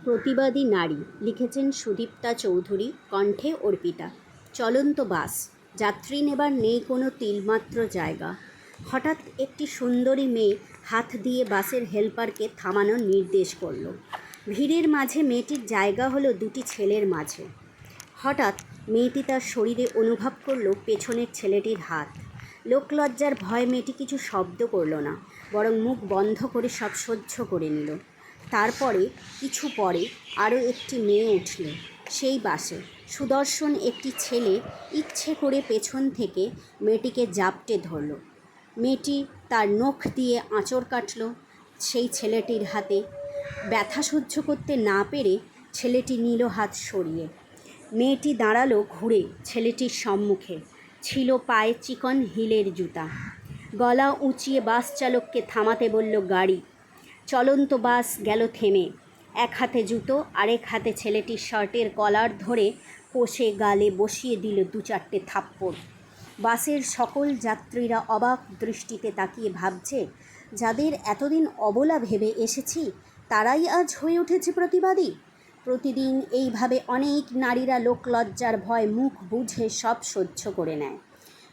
প্রতিবাদী নারী লিখেছেন সুদীপ্তা চৌধুরী, কণ্ঠে অর্পিতা। চলন্ত বাস, যাত্রী নেবার নেই কোনো তিলমাত্র জায়গা। হঠাৎ একটি সুন্দরী মেয়ে হাত দিয়ে বাসের হেল্পারকে থামানোর নির্দেশ করল। ভিড়ের মাঝে মেয়েটির জায়গা হলো দুটি ছেলের মাঝে। হঠাৎ মেয়েটি তার শরীরে অনুভব করল পেছনের ছেলেটির হাত। লোকলজ্জার ভয়ে মেয়েটি কিছু শব্দ করল না, বরং মুখ বন্ধ করে সব সহ্য করে নিল। তারপরে কিছু পরে আরও একটি মেয়ে উঠল সেই বাসে। সুদর্শন একটি ছেলে ইচ্ছে করে পেছন থেকে মেয়েটিকে জাপটে ধরল। মেয়েটি তার নখ দিয়ে আঁচড় কাটল সেই ছেলেটির হাতে। ব্যথা সহ্য করতে না পেরে ছেলেটি নিল হাত সরিয়ে। মেয়েটি দাঁড়ালো ঘুরে ছেলেটির সম্মুখে। ছিল পায়ে চিকন হিলের জুতা। গলা উঁচিয়ে বাস চালককে থামাতে বলল গাড়ি। চলন্ত বাস গেল থেমে। এক হাতে জুতো, আরেক হাতে ছেলেটির শার্টের কলার ধরে কষে গালে বসিয়ে দিল দু চারটে থাপ্পড়। বাসের সকল যাত্রীরা অবাক দৃষ্টিতে তাকিয়ে ভাবছে, যাদের এতদিন অবলা ভেবে এসেছি তারাই আজ হয়ে উঠেছে প্রতিবাদী। প্রতিদিন এইভাবে অনেক নারীরা লোকলজ্জার ভয় মুখ বুঝে সব সহ্য করে নেয়।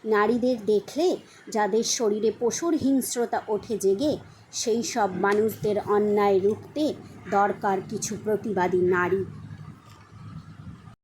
নারীদের দেখলে যাদের শরীরে পশুর হিংস্রতা ওঠে জেগে, সেই সব মানুষদের অন্যায় রুখতে দরকার কিছু প্রতিবাদী নারী।